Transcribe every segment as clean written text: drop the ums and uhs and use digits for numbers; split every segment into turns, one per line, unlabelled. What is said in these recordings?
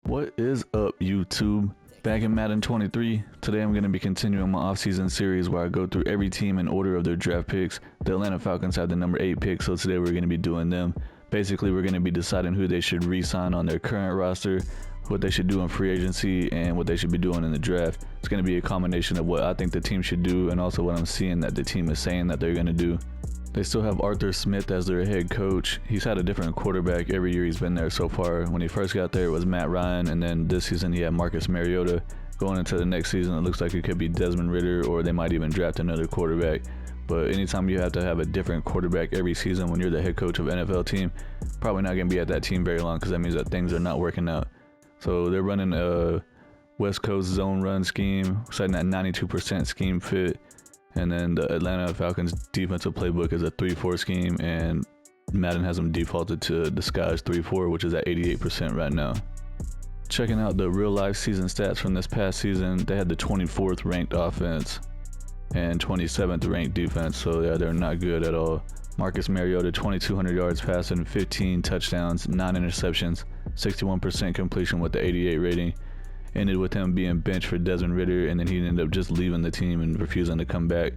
What is up, YouTube? Back in Madden 23, today I'm going to be continuing my offseason series where I go through every team in order of their draft picks. The Atlanta Falcons have the number 8 pick, so today we're going to be doing them. Basically, we're going to be deciding who they should re-sign on their current roster, what they should do in free agency, and what they should be doing in the draft. It's going to be a combination of what I think the team should do and also what I'm seeing that the team is saying that they're going to do. They still have Arthur Smith as their head coach. He's had a different quarterback every year he's been there so far. When he first got there, it was Matt Ryan, and then this season he had Marcus Mariota. Going into the next season, it looks like it could be Desmond Ridder, or they might even draft another quarterback. But anytime you have to have a different quarterback every season when you're the head coach of an NFL team, probably not going to be at that team very long, because that means that things are not working out. So they're running a West Coast zone run scheme, setting that 92% scheme fit. And then the Atlanta Falcons defensive playbook is a 3-4 scheme, and Madden has them defaulted to disguised 3-4, which is at 88% right now. Checking out the real life season stats from this past season, they had the 24th ranked offense and 27th ranked defense, so yeah, they're not good at all. Marcus Mariota, 2,200 yards passing, 15 touchdowns, 9 interceptions, 61% completion with the 88 rating. Ended with him being benched for Desmond Ridder, and then he ended up just leaving the team and refusing to come back.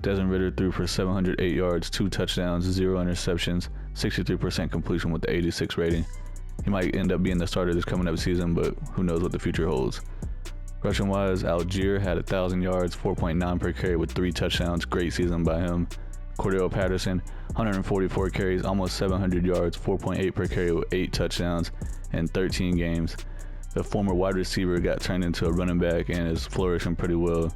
Desmond Ridder threw for 708 yards, 2 touchdowns, 0 interceptions, 63% completion with the 86 rating. He might end up being the starter this coming up season, but who knows what the future holds. Rushing wise, Algier had 1,000 yards, 4.9 per carry with 3 touchdowns. Great season by him. Cordell Patterson, 144 carries, almost 700 yards, 4.8 per carry with 8 touchdowns in 13 games. The former wide receiver got turned into a running back and is flourishing pretty well.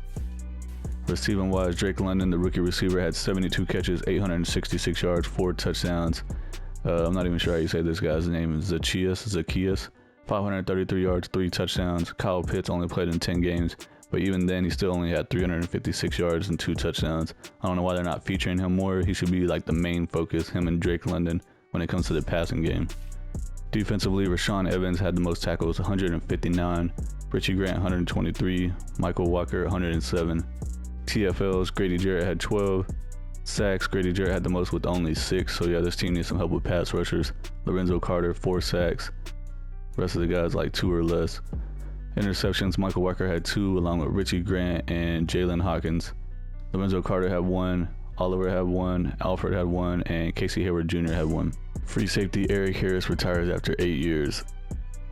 Receiving wise, Drake London, the rookie receiver, had 72 catches, 866 yards, 4 touchdowns. I'm not even sure how you say this guy's name. Zacchaeus, 533 yards, 3 touchdowns. Kyle Pitts only played in 10 games, but even then he still only had 356 yards and 2 touchdowns. I don't know why they're not featuring him more. He should be like the main focus, him and Drake London, when it comes to the passing game. Defensively, Rashaan Evans had the most tackles, 159. Richie Grant, 123. Michael Walker, 107. TFLs, Grady Jarrett had 12. Sacks, Grady Jarrett had the most with only 6. So yeah, this team needs some help with pass rushers. Lorenzo Carter, 4 sacks. The rest of the guys like 2 or less. Interceptions, Michael Walker had 2, along with Richie Grant and Jalen Hawkins. Lorenzo Carter had 1. Oliver had 1, Alfred had 1, and Casey Hayward Jr. had 1. Free safety Eric Harris retires after 8 years.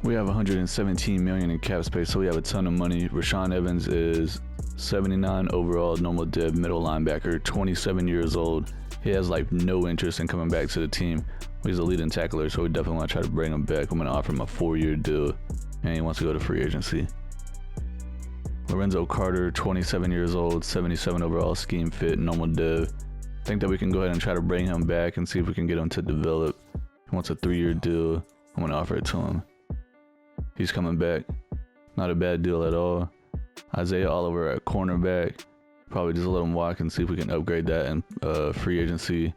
We have $117 million in cap space, so we have a ton of money. Rashaan Evans is 79 overall, normal dev, middle linebacker, 27 years old. He has like no interest in coming back to the team. He's a leading tackler, so we definitely want to try to bring him back. I'm going to offer him a 4-year deal, and he wants to go to free agency. Lorenzo Carter, 27 years old, 77 overall, scheme fit, normal dev. I think that we can go ahead and try to bring him back and see if we can get him to develop. He wants a 3-year deal. I'm going to offer it to him. He's coming back. Not a bad deal at all. Isaiah Oliver at cornerback. Probably just let him walk and see if we can upgrade that in free agency.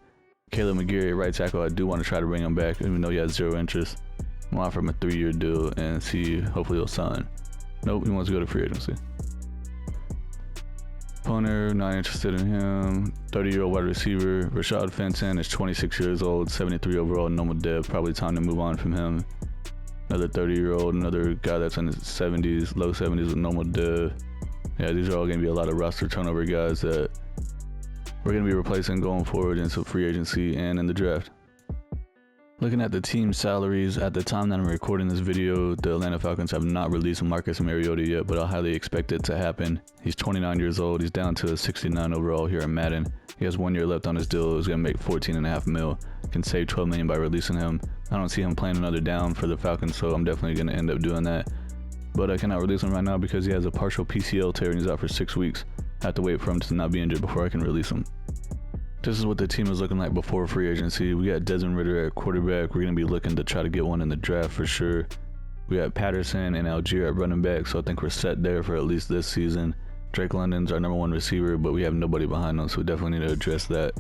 Caleb McGarry, right tackle. I do want to try to bring him back, even though he has 0 interest. I'm going to offer him a 3-year deal and see, hopefully he'll sign. Nope, he wants to go to free agency. Punter, not interested in him. 30-year-old wide receiver Rashad Fenton is 26 years old, 73 overall, normal dev. Probably time to move on from him. Another 30-year-old, another guy that's in his 70s, low 70s with normal dev. Yeah, these are all going to be a lot of roster turnover guys that we're going to be replacing going forward into free agency and in the draft. Looking at the team salaries, at the time that I'm recording this video, the Atlanta Falcons have not released Marcus Mariota yet, but I highly expect it to happen. He's 29 years old. He's down to a 69 overall here in Madden. He has 1 year left on his deal. He's going to make $14.5 million. Can save $12 million by releasing him. I don't see him playing another down for the Falcons, so I'm definitely going to end up doing that. But I cannot release him right now because he has a partial PCL tear and he's out for 6 weeks. I have to wait for him to not be injured before I can release him. This is what the team is looking like before free agency. We got Desmond Ridder at quarterback. We're going to be looking to try to get one in the draft for sure. We got Patterson and Algier at running back, so I think we're set there for at least this season. Drake London's our number 1 receiver, but we have nobody behind him, so we definitely need to address that.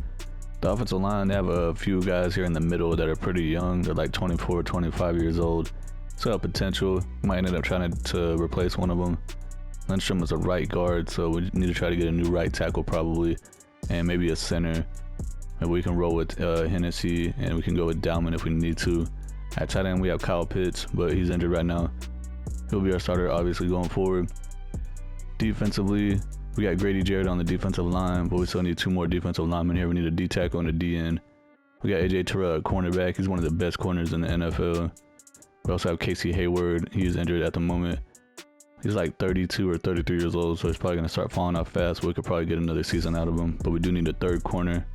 The offensive line, they have a few guys here in the middle that are pretty young. They're like 24, 25 years old. Still have potential. Might end up trying to replace one of them. Lindstrom is a right guard, so we need to try to get a new right tackle probably, and maybe a center. Maybe we can roll with Hennessy, and we can go with Dalman if we need to. At tight end, we have Kyle Pitts, but he's injured right now. He'll be our starter, obviously, going forward. Defensively, we got Grady Jarrett on the defensive line, but we still need 2 more defensive linemen here. We need a D tackle and a D end. We got AJ Terrell at cornerback. He's one of the best corners in the NFL. We also have Casey Hayward. He's injured at the moment. He's like 32 or 33 years old, so he's probably going to start falling off fast. We could probably get another season out of him, but we do need a 3rd corner.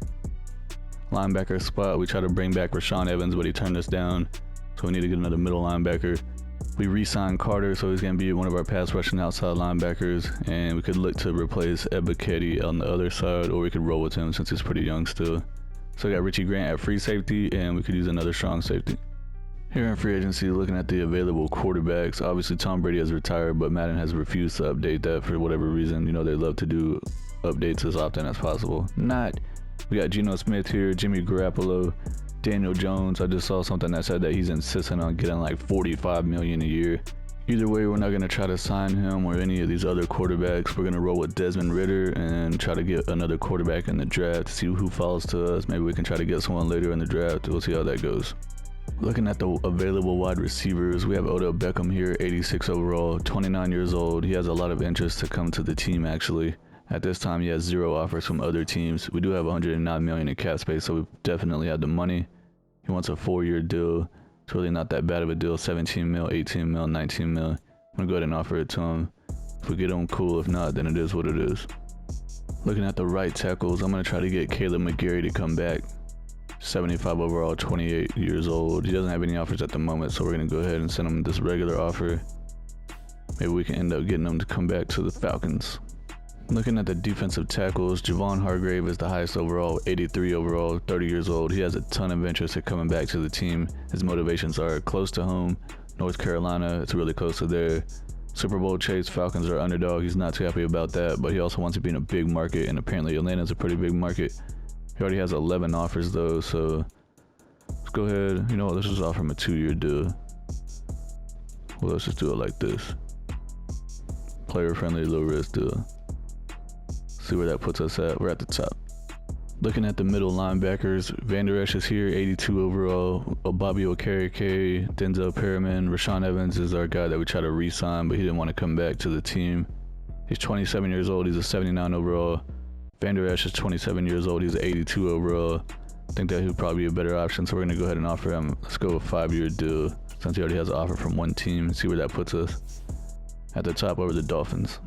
Linebacker spot, we tried to bring back Rashaan Evans, but he turned us down, so we need to get another middle linebacker. We re-signed Carter, so he's going to be one of our pass rushing outside linebackers, and we could look to replace Ebiketie on the other side, or we could roll with him since he's pretty young still. So we got Richie Grant at free safety, and we could use another strong safety. Here in free agency, looking at the available quarterbacks, obviously Tom Brady has retired, but Madden has refused to update that for whatever reason. You know, they love to do updates as often as possible. We got Geno Smith here, Jimmy Garoppolo, Daniel Jones. I just saw something that said that he's insisting on getting like $45 million a year. Either way, we're not going to try to sign him or any of these other quarterbacks. We're going to roll with Desmond Ridder and try to get another quarterback in the draft to see who falls to us. Maybe we can try to get someone later in the draft. We'll see how that goes. Looking at the available wide receivers, we have Odell Beckham here, 86 overall, 29 years old. He has a lot of interest to come to the team, actually. At this time, he has 0 offers from other teams. We do have $109 million in cap space, so we definitely have the money. He wants a 4-year deal. It's really not that bad of a deal. 17 mil, 18 mil, 19 mil. I'm gonna go ahead and offer it to him. If we get him, cool. If not, then it is what it is. Looking at the right tackles, I'm gonna try to get Caleb McGarry to come back. 75 overall, 28 years old. He doesn't have any offers at the moment, so we're gonna go ahead and send him this regular offer. Maybe we can end up getting him to come back to the Falcons. Looking at the defensive tackles, Javon Hargrave is the highest overall, 83 overall, 30 years old. He has a ton of interest in coming back to the team. His motivations are close to home, North Carolina. It's really close to there. Super Bowl chase, Falcons are underdog. He's not too happy about that, but he also wants to be in a big market, and apparently Atlanta's a pretty big market. He already has 11 offers though, so let's go ahead. You know what, let's just offer him a 2-year deal. Well, let's just do it like this. Player friendly, low risk deal. See where that puts us at. We're at the top. Looking at the middle linebackers, Van Der Esch is here, 82 overall. Bobby Okereke, Denzel Perriman, Rashaan Evans is our guy that we try to re-sign, but he didn't want to come back to the team. He's 27 years old. He's a 79 overall. Van Der Esch is 27 years old. He's an 82 overall. I think that he'd probably be a better option, so we're going to go ahead and offer him. Let's go with a 5-year deal since he already has an offer from one team. See where that puts us. At the top over the Dolphins.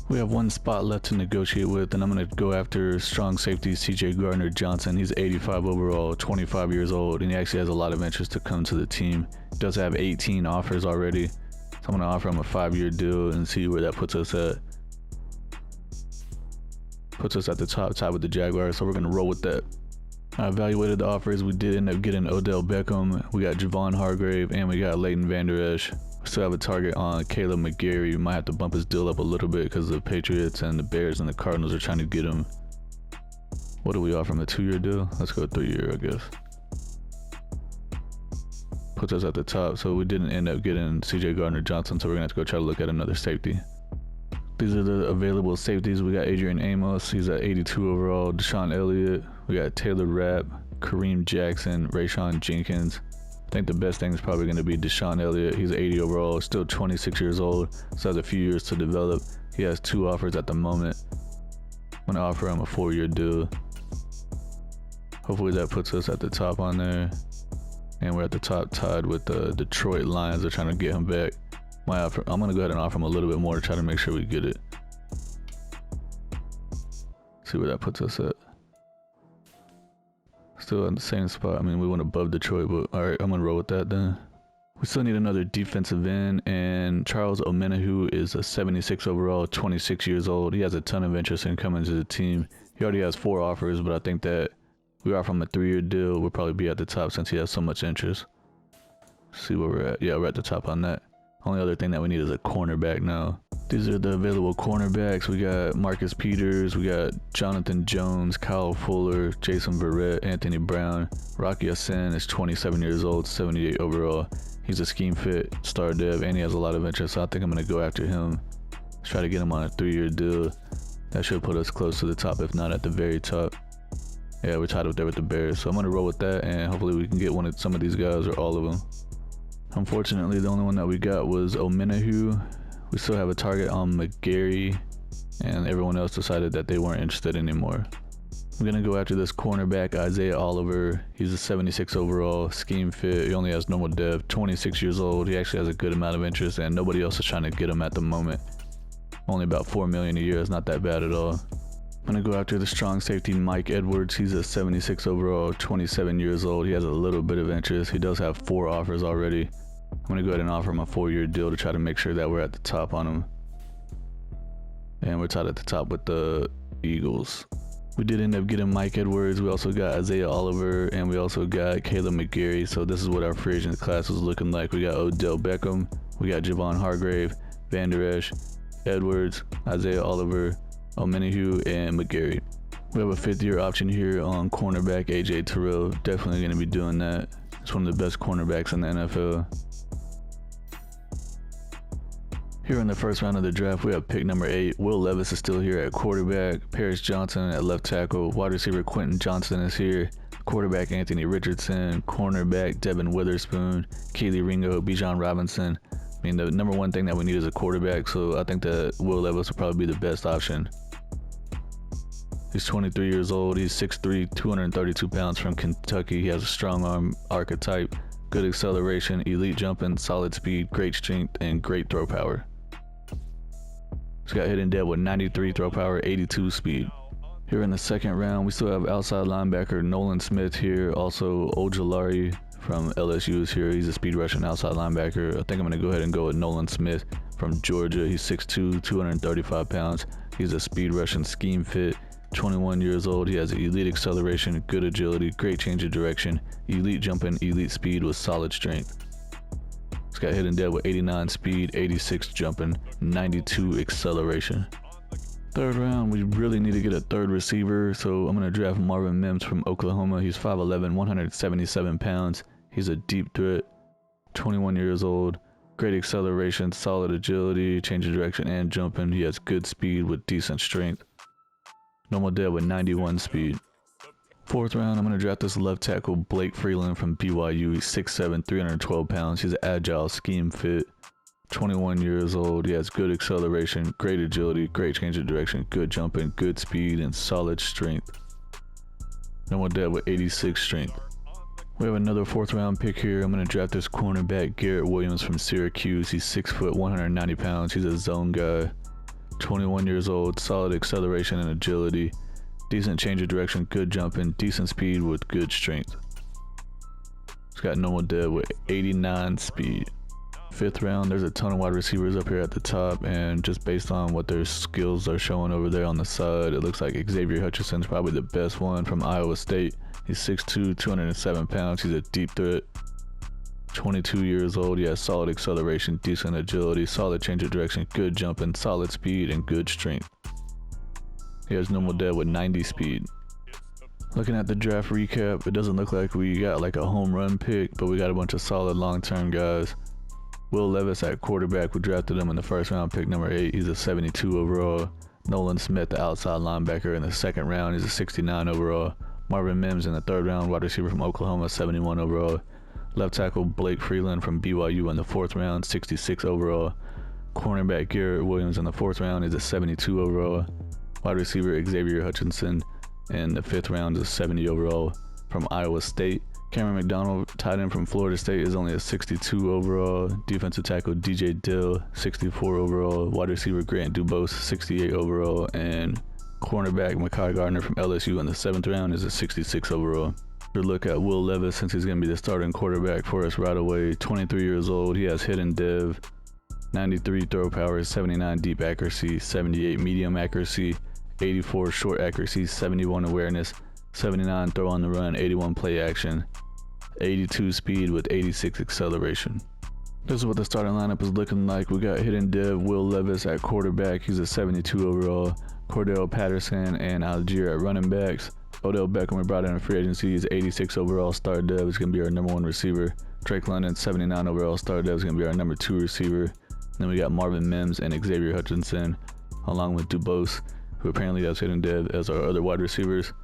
We have 1 spot left to negotiate with, and I'm going to go after strong safety CJ Gardner-Johnson. He's 85 overall, 25 years old, and he actually has a lot of interest to come to the team. He does have 18 offers already, so I'm going to offer him a 5-year deal and see where that puts us at. Puts us at the top with the Jaguars, so we're going to roll with that. I evaluated the offers. We did end up getting Odell Beckham. We got Javon Hargrave, and we got Leighton Van Der Esch. We still have a target on Caleb McGarry. We might have to bump his deal up a little bit because the Patriots and the Bears and the Cardinals are trying to get him. What do we offer him, a 2-year deal? Let's go 3-year, I guess. Puts us at the top, so we didn't end up getting CJ Gardner-Johnson, so we're going to have to go try to look at another safety. These are the available safeties. We got Adrian Amos. He's at 82 overall. Deshaun Elliott. We got Taylor Rapp, Kareem Jackson, Rayshawn Jenkins. I think the best thing is probably going to be Deshaun Elliott. He's 80 overall, still 26 years old, so has a few years to develop. He has 2 offers at the moment. I'm going to offer him a 4-year deal. Hopefully that puts us at the top on there. And we're at the top tied with the Detroit Lions. They're trying to get him back. I'm going to go ahead and offer him a little bit more to try to make sure we get it. See where that puts us at. Still in the same spot. I mean, we went above Detroit, but all right, I'm going to roll with that then. We still need another defensive end, and Charles Omenihu is a 76 overall, 26 years old. He has a ton of interest in coming to the team. He already has 4 offers, but I think that we offer him a 3-year deal. We'll probably be at the top since he has so much interest. See where we're at. Yeah, we're at the top on that. Only other thing that we need is a cornerback now. These are the available cornerbacks. We got Marcus Peters, we got Jonathan Jones, Kyle Fuller, Jason Verrett, Anthony Brown. Rocky Asen is 27 years old, 78 overall. He's a scheme fit, star dev, and he has a lot of interest, so I think I'm going to go after him. Let's try to get him on a 3-year deal. That should put us close to the top, if not at the very top. Yeah, we're tied up there with the Bears, so I'm going to roll with that, and hopefully we can get some of these guys or all of them. Unfortunately, the only one that we got was Omenahu. We still have a target on McGarry, and everyone else decided that they weren't interested anymore. I'm going to go after this cornerback, Isaiah Oliver. He's a 76 overall, scheme fit. He only has normal dev, 26 years old. He actually has a good amount of interest, and nobody else is trying to get him at the moment. Only about $4 million a year is not that bad at all. I'm going to go after the strong safety, Mike Edwards. He's a 76 overall, 27 years old. He has a little bit of interest. He does have 4 offers already. I'm going to go ahead and offer him a 4-year deal to try to make sure that we're at the top on him. And we're tied at the top with the Eagles. We did end up getting Mike Edwards. We also got Isaiah Oliver, and we also got Caleb McGarry. So this is what our free agent class was looking like. We got Odell Beckham, we got Javon Hargrave, Van Der Esch, Edwards, Isaiah Oliver, Omenahu, and McGarry. We have a 5th-year option here on cornerback AJ Terrell. Definitely going to be doing that. He's one of the best cornerbacks in the NFL. Here in the first round of the draft, we have pick number 8. Will Levis is still here at quarterback. Paris Johnson at left tackle. Wide receiver Quentin Johnson is here. Quarterback Anthony Richardson. Cornerback Devin Witherspoon. Keely Ringo, Bijan Robinson. I mean, the number one thing that we need is a quarterback, so I think that Will Levis will probably be the best option. He's 23 years old. He's 6'3", 232 pounds from Kentucky. He has a strong arm archetype, good acceleration, elite jumping, solid speed, great strength, and great throw power. He's got hit in dead with 93 throw power, 82 speed. Here in the second round, we still have outside linebacker Nolan Smith here. Also, Ojulari from LSU is here. He's a speed rushing outside linebacker. I think I'm going to go ahead and go with Nolan Smith from Georgia. He's 6'2", 235 pounds. He's a speed rushing scheme fit. 21 years old. He has elite acceleration, good agility, great change of direction, elite jumping, elite speed with solid strength. He's got hit in dead with 89 speed, 86 jumping, 92 acceleration. Third round, we really need to get a third receiver, so I'm going to draft Marvin Mims from Oklahoma. He's 5'11", 177 pounds. He's a deep threat, 21 years old, great acceleration, solid agility, change of direction, and jumping. He has good speed with decent strength. Normal dead with 91 speed. Fourth round, I'm going to draft this left tackle, Blake Freeland from BYU. He's 6'7", 312 pounds. He's an agile scheme fit. 21 years old. He has good acceleration, great agility, great change of direction, good jumping, good speed, and solid strength. Normal dead with 86 strength. We have another 4th round pick here. I'm going to draft this cornerback, Garrett Williams from Syracuse. He's 6 foot, 190 pounds. He's a zone guy. 21 years old, solid acceleration and agility, decent change of direction, good jumping, decent speed with good strength. He's got normal dead with 89 speed. 5th round, there's a ton of wide receivers up here at the top, and just based on what their skills are showing over there on the side, it looks like Xavier Hutchinson's probably the best one from Iowa State. He's 6'2", 207 pounds. He's a deep threat. 22 years old. He has solid acceleration, decent agility, solid change of direction, good jumping, solid speed, and good strength. He has normal dead with 90 speed. Looking at the draft recap, it doesn't look like we got like a home run pick, but we got a bunch of solid long-term guys. Will Levis at quarterback, we drafted him in the 1st round, pick number 8. He's a 72 overall. Nolan Smith, the outside linebacker, in the 2nd round. He's a 69 overall. Marvin Mims in the 3rd round, wide receiver from Oklahoma, 71 overall. Left tackle Blake Freeland from BYU in the 4th round, 66 overall. Cornerback Garrett Williams in the 4th round is a 72 overall. Wide receiver Xavier Hutchinson in the 5th round is a 70 overall from Iowa State. Cameron McDonald, tight end from Florida State, is only a 62 overall. Defensive tackle DJ Dill, 64 overall. Wide receiver Grant Dubose, 68 overall. And cornerback Mekhi Gardner from LSU in the 7th round is a 66 overall. Look at Will Levis, since he's going to be the starting quarterback for us right away. 23 years old. He has hidden dev, 93 throw power, 79 deep accuracy, 78 medium accuracy, 84 short accuracy, 71 awareness, 79 throw on the run, 81 play action, 82 speed with 86 acceleration. This is what the starting lineup is looking like. We got hidden dev Will Levis at quarterback. He's a 72 overall. Cordell Patterson and Algier at running backs. Odell Beckham, we brought in a free agency. He's 86 overall star dev. He's going to be our number 1 receiver. Drake London, 79 overall star dev. Is going to be our number 2 receiver. And then we got Marvin Mims and Xavier Hutchinson, along with Dubose, who apparently has hidden dev as our other wide receivers.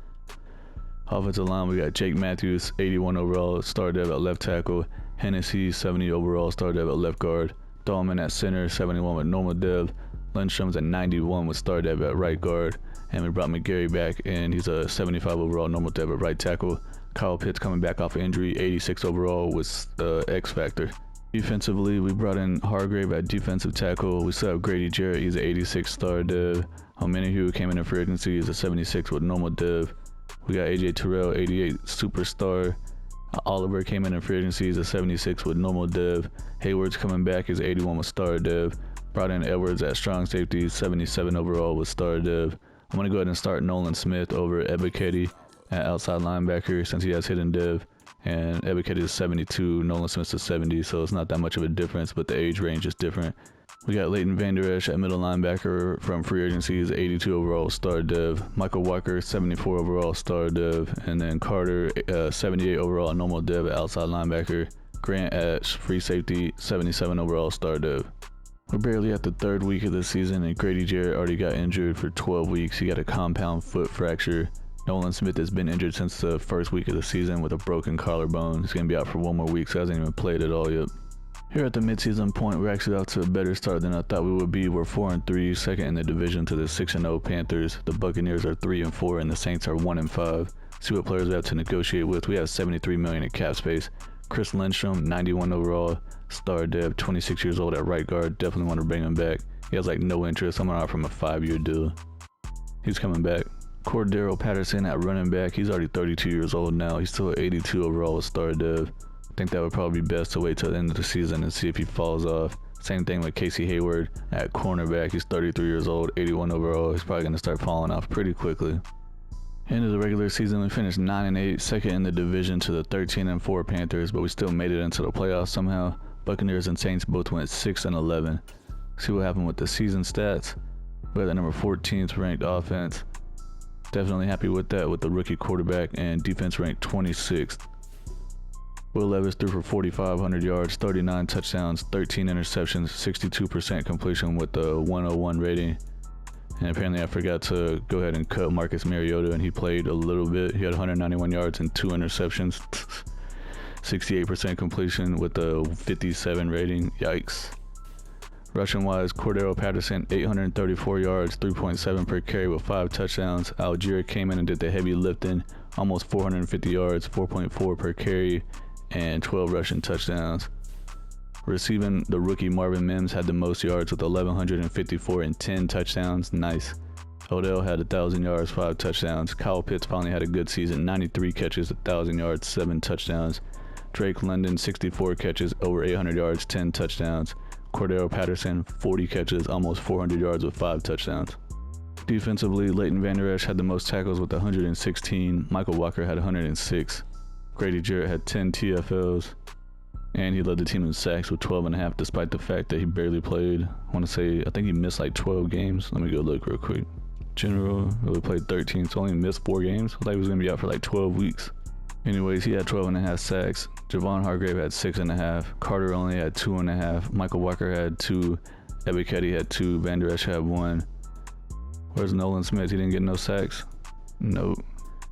Offensive line, we got Jake Matthews, 81 overall star dev at left tackle. Hennessy, 70 overall, star dev at left guard. Dahlman at center, 71 with normal dev. Lindstrom's at 91 with star dev at right guard. And we brought McGarry back, and he's a 75 overall normal dev at right tackle. Kyle Pitts coming back off injury, 86 overall with X Factor. Defensively, we brought in Hargrave at defensive tackle. We still have Grady Jarrett, he's an 86 star dev. Homenihu came in free agency, he's a 76 with normal dev. We got AJ Terrell, 88 superstar. Oliver came in free agency, he's a 76 with normal dev. Hayward's coming back, he's 81 with star dev. Brought in Edwards at strong safety, 77 overall with star dev. I'm going to go ahead and start Nolan Smith over Ebiketie at outside linebacker since he has hidden dev. And Ebiketie is 72, Nolan Smith's is 70, so it's not that much of a difference, but the age range is different. We got Leighton Vander Esch at middle linebacker from free agency, is 82 overall star dev. Michael Walker, 74 overall star dev. And then Carter, 78 overall normal dev at outside linebacker. Grant at free safety, 77 overall star dev. We're barely at the third week of the season, and Grady Jarrett already got injured for 12 weeks. He got a compound foot fracture. Nolan Smith has been injured since the first week of the season with a broken collarbone. He's going to be out for 1 more week, so hasn't even played at all yet. Here at the midseason point, we're actually off to a better start than I thought we would be. We're 4-3, second in the division to the 6-0 Panthers. The Buccaneers are 3-4, and the Saints are 1-5. See what players we have to negotiate with. We have $73 million in cap space. Chris Lindstrom, 91 overall, star dev, 26 years old at right guard. Definitely want to bring him back. He has like no interest. I'm going to offer him a 5-year deal. He's coming back. Cordero Patterson at running back. He's already 32 years old now. He's still 82 overall with star dev. I think that would probably be best to wait till the end of the season and see if he falls off. Same thing with Casey Hayward at cornerback. He's 33 years old, 81 overall. He's probably going to start falling off pretty quickly. End of the regular season, we finished 9-8, second in the division to the 13-4 Panthers, but we still made it into the playoffs somehow. Buccaneers and Saints both went 6-11. See what happened with the season stats. We had the number 14th ranked offense. Definitely happy with that, with the rookie quarterback, and defense ranked 26th. Will Levis threw for 4,500 yards, 39 touchdowns, 13 interceptions, 62% completion with the 101 rating. And apparently I forgot to go ahead and cut Marcus Mariota, and he played a little bit. He had 191 yards and 2 interceptions. 68% completion with the 57 rating. Yikes. Rushing wise, Cordero Patterson, 834 yards, 3.7 per carry with 5 touchdowns. Algier came in and did the heavy lifting, almost 450 yards, 4.4 per carry, and 12 rushing touchdowns. Receiving, the rookie Marvin Mims had the most yards with 1,154 and 10 touchdowns. Nice. Odell had 1,000 yards, 5 touchdowns. Kyle Pitts finally had a good season, 93 catches, 1,000 yards, 7 touchdowns. Drake London, 64 catches, over 800 yards, 10 touchdowns. Cordero Patterson, 40 catches, almost 400 yards with 5 touchdowns. Defensively, Leighton Vander Esch had the most tackles with 116. Michael Walker had 106. Grady Jarrett had 10 TFLs. And he led the team in sacks with 12.5, despite the fact that he barely played. I want to say, I think he missed like 12 games. Let me go look real quick. General, he played 13, so only missed 4 games. I thought he was going to be out for like 12 weeks. Anyways, he had 12.5 sacks. Javon Hargrave had 6.5. Carter only had 2.5. Michael Walker had 2. Ebiketie had 2. Vander Esch had 1. Where's Nolan Smith? He didn't get no sacks? Nope.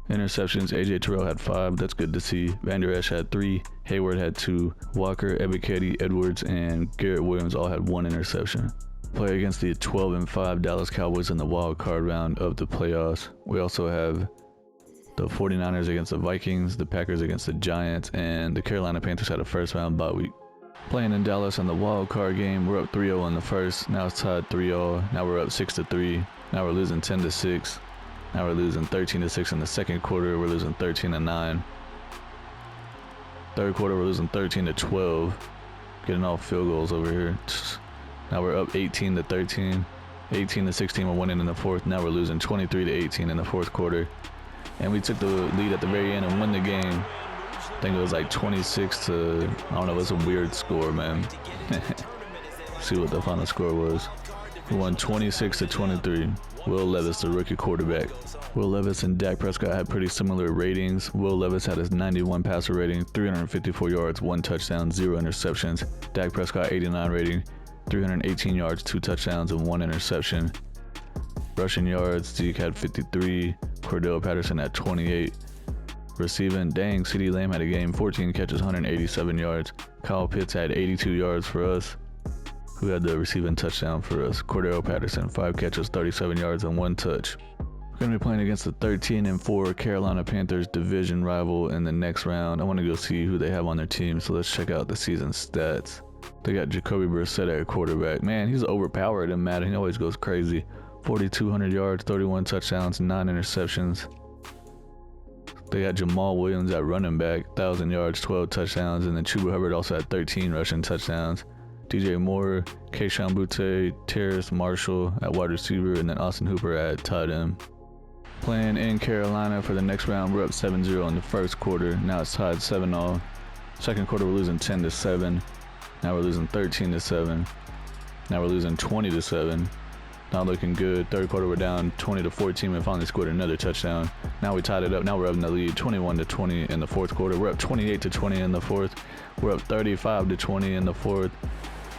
Interceptions, AJ Terrell had 5. That's good to see. Vander Esch had 3. Hayward had 2. Walker, Ebiketie, Edwards, and Garrett Williams all had 1 interception. Play against the 12-5 Dallas Cowboys in the wild card round of the playoffs. We also have the 49ers against the Vikings, the Packers against the Giants, and the Carolina Panthers had a first round bye week. Playing in Dallas in the wild card game, we're up 3-0 in the first. Now it's tied 3-0. Now we're up 6-3. Now we're losing 10-6. Now we're losing 13-6 in the second quarter. We're losing 13-9. Third quarter, we're losing 13-12. Getting all field goals over here. Now we're up 18-13. 18-16, we're winning in the fourth. Now we're losing 23-18 in the fourth quarter. And we took the lead at the very end and won the game. I think it was like 26 to, I don't know, it was a weird score, man. See what the final score was. We won 26-23. Will Levis, the rookie quarterback. Will Levis and Dak Prescott had pretty similar ratings. Will Levis had his 91 passer rating, 354 yards, 1 touchdown, 0 interceptions. Dak Prescott 89 rating, 318 yards, 2 touchdowns, and 1 interception. Rushing yards, Zeke had 53. Cordell Patterson at 28. Receiving, dang, CeeDee Lamb had a game, 14 catches, 187 yards. Kyle Pitts had 82 yards for us. Who had the receiving touchdown for us? Cordero Patterson, 5 catches, 37 yards, and 1 touch. We're going to be playing against the 13-4 Carolina Panthers division rival in the next round. I want to go see who they have on their team, so let's check out the season stats. They got Jacoby Brissett at quarterback. Man, he's overpowered in Madden. He always goes crazy. 4,200 yards, 31 touchdowns, 9 interceptions. They got Jamal Williams at running back, 1,000 yards, 12 touchdowns, and then Chuba Hubbard also had 13 rushing touchdowns. DJ Moore, Keyshawn Butte, Terrace Marshall at wide receiver, and then Austin Hooper at tight end. Playing in Carolina for the next round, we're up 7-0 in the first quarter. Now it's tied 7-all. Second quarter, we're losing 10-7. Now we're losing 13-7. Now we're losing 20-7. Not looking good. Third quarter, we're down 20-14. We finally scored another touchdown. Now we tied it up. Now we're up in the lead, 21-20 in the fourth quarter. We're up 28-20 in the fourth. We're up 35-20 in the fourth.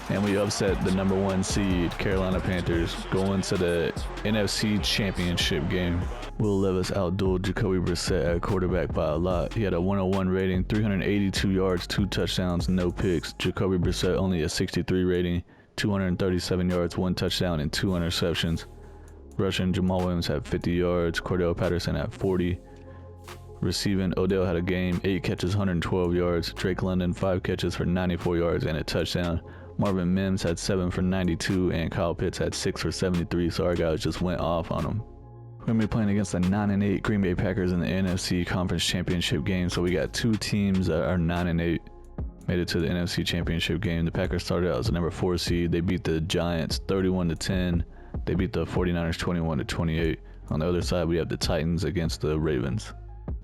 And we upset the number 1 seed, Carolina Panthers, going to the NFC Championship Game. Will Levis outdueled Jacoby Brissett at quarterback by a lot. He had a 101 rating, 382 yards, 2 touchdowns, no picks. Jacoby Brissett only a 63 rating, 237 yards, 1 touchdown, and 2 interceptions. Rushing, Jamal Williams had 50 yards, Cordero Patterson had 40. Receiving, Odell had a game, 8 catches, 112 yards. Drake London, 5 catches for 94 yards and a touchdown. Marvin Mims had 7 for 92, and Kyle Pitts had 6 for 73, so our guys just went off on him. We're going to be playing against the 9-8 Green Bay Packers in the NFC Conference Championship Game, so we got 2 teams that are 9-8. Made it to the NFC Championship Game. The Packers started out as the number 4 seed. They beat the Giants 31-10. They beat the 49ers 21-28. On the other side, we have the Titans against the Ravens.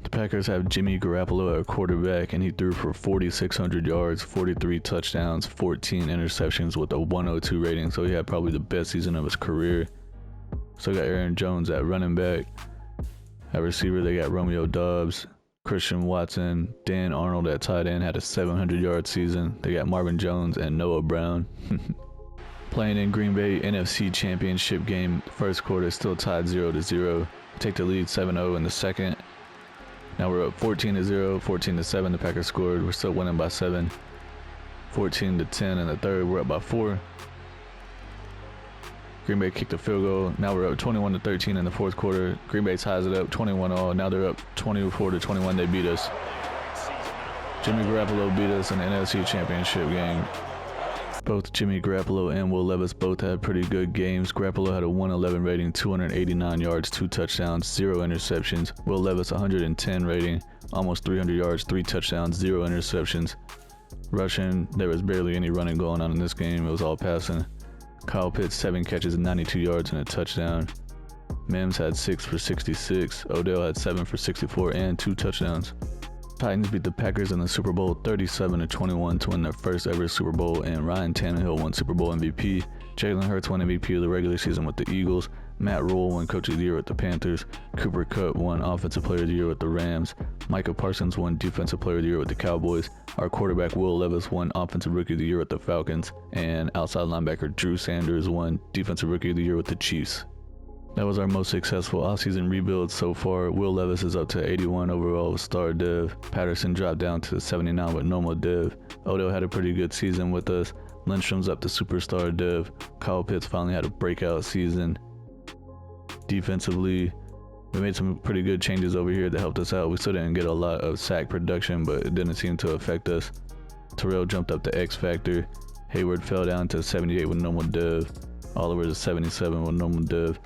The Packers have Jimmy Garoppolo at quarterback, and he threw for 4,600 yards, 43 touchdowns, 14 interceptions with a 102 rating, so he had probably the best season of his career. So got Aaron Jones at running back. At receiver, they got Romeo Doubs, Christian Watson, Dan Arnold at tight end had a 700-yard season. They got Marvin Jones and Noah Brown. Playing in Green Bay NFC Championship Game, first quarter still tied 0-0. Take the lead 7-0 in the second. Now we're up 14-0, 14-7. The Packers scored. We're still winning by 7. 14-10 in the third. We're up by 4. Green Bay kicked a field goal. Now we're up 21-13 in the fourth quarter. Green Bay ties it up 21-all. Now they're up 24-21. They beat us. Jimmy Garoppolo beat us in the NFC Championship Game. Both Jimmy Garoppolo and Will Levis both had pretty good games. Garoppolo had a 111 rating, 289 yards, 2 touchdowns, 0 interceptions. Will Levis 110 rating, almost 300 yards, 3 touchdowns, 0 interceptions. Rushing, there was barely any running going on in this game. It was all passing. Kyle Pitts 7 catches, 92 yards, and a touchdown. Mims had 6 for 66. Odell had 7 for 64 and 2 touchdowns. Titans beat the Packers in the Super Bowl 37-21 to win their first ever Super Bowl, and Ryan Tannehill won Super Bowl MVP. Jalen Hurts won MVP of the regular season with the Eagles. Matt Rule won Coach of the Year with the Panthers. Cooper Kupp won Offensive Player of the Year with the Rams. Micah Parsons won Defensive Player of the Year with the Cowboys. Our quarterback Will Levis won Offensive Rookie of the Year with the Falcons. And outside linebacker Drew Sanders won Defensive Rookie of the Year with the Chiefs. That was our most successful offseason rebuild so far. Will Levis is up to 81 overall with star dev. Patterson dropped down to 79 with normal dev. Odell had a pretty good season with us. Lindstrom's up to superstar dev. Kyle Pitts finally had a breakout season. Defensively, we made some pretty good changes over here that helped us out. We still didn't get a lot of sack production, but it didn't seem to affect us. Terrell jumped up to X Factor. Hayward fell down to 78 with normal dev. Oliver to 77 with normal dev.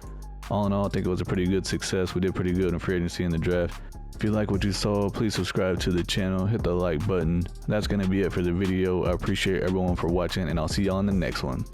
All in all, I think it was a pretty good success. We did pretty good in free agency in the draft. If you like what you saw, please subscribe to the channel, hit the like button. That's going to be it for the video. I appreciate everyone for watching, and I'll see y'all in the next one.